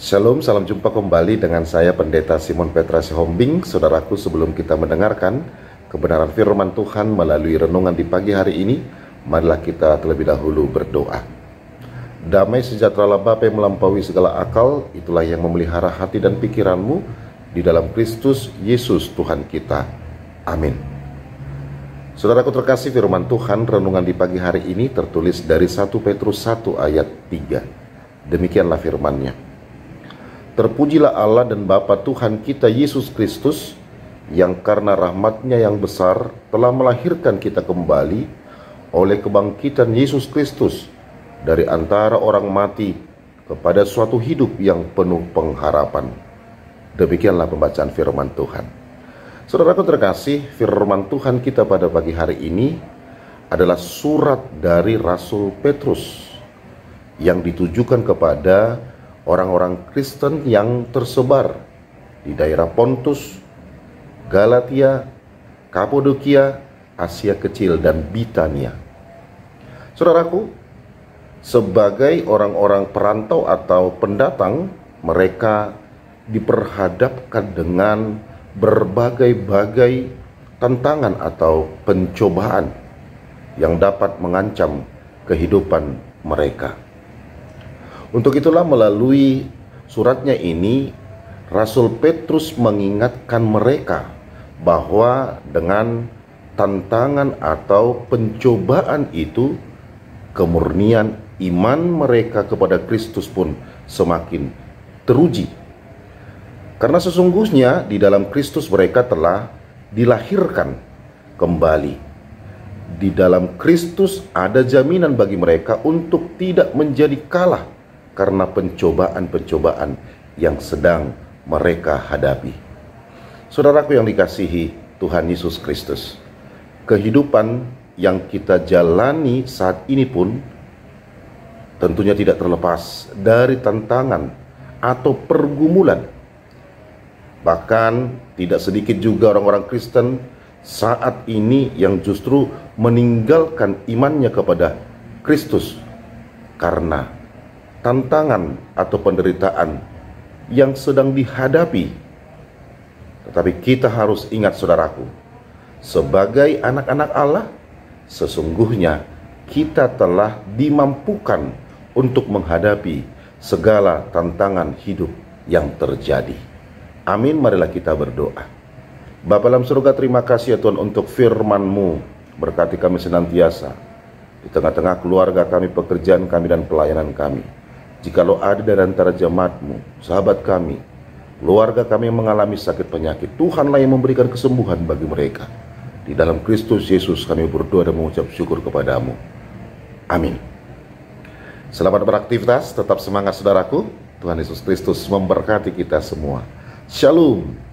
Shalom, salam jumpa kembali dengan saya Pendeta Simon Petra Sihombing. Saudaraku, sebelum kita mendengarkan kebenaran firman Tuhan melalui renungan di pagi hari ini, marilah kita terlebih dahulu berdoa. Damai sejahtera Bapa yang melampaui segala akal, itulah yang memelihara hati dan pikiranmu di dalam Kristus Yesus Tuhan kita. Amin. Saudaraku terkasih, firman Tuhan renungan di pagi hari ini tertulis dari 1 Petrus 1 ayat 3. Demikianlah firman-Nya. Terpujilah Allah dan Bapa Tuhan kita Yesus Kristus, yang karena rahmat-Nya yang besar telah melahirkan kita kembali oleh kebangkitan Yesus Kristus dari antara orang mati kepada suatu hidup yang penuh pengharapan. Demikianlah pembacaan firman Tuhan. Saudaraku terkasih, firman Tuhan kita pada pagi hari ini adalah surat dari Rasul Petrus yang ditujukan kepada orang-orang Kristen yang tersebar di daerah Pontus, Galatia, Kapadokia, Asia Kecil, dan Bitania. Saudaraku, sebagai orang-orang perantau atau pendatang, mereka diperhadapkan dengan berbagai-bagai tantangan atau pencobaan yang dapat mengancam kehidupan mereka. Untuk itulah melalui suratnya ini, Rasul Petrus mengingatkan mereka bahwa dengan tantangan atau pencobaan itu, kemurnian iman mereka kepada Kristus pun semakin teruji. Karena sesungguhnya di dalam Kristus mereka telah dilahirkan kembali. Di dalam Kristus ada jaminan bagi mereka untuk tidak menjadi kalah karena pencobaan-pencobaan yang sedang mereka hadapi. Saudaraku yang dikasihi Tuhan Yesus Kristus, kehidupan yang kita jalani saat ini pun tentunya tidak terlepas dari tantangan atau pergumulan. Bahkan tidak sedikit juga orang-orang Kristen saat ini yang justru meninggalkan imannya kepada Kristus karena tantangan atau penderitaan yang sedang dihadapi. Tetapi kita harus ingat, saudaraku, sebagai anak-anak Allah, sesungguhnya kita telah dimampukan untuk menghadapi segala tantangan hidup yang terjadi. Amin. Marilah kita berdoa. Bapa dalam surga, terima kasih ya Tuhan untuk firman-Mu. Berkati kami senantiasa di tengah-tengah keluarga kami, pekerjaan kami, dan pelayanan kami. Jikalau ada dari antara jemaat-Mu, sahabat kami, keluarga kami yang mengalami sakit penyakit, Tuhanlah yang memberikan kesembuhan bagi mereka. Di dalam Kristus Yesus kami berdoa dan mengucap syukur kepadamu. Amin. Selamat beraktivitas, tetap semangat saudaraku. Tuhan Yesus Kristus memberkati kita semua. Shalom.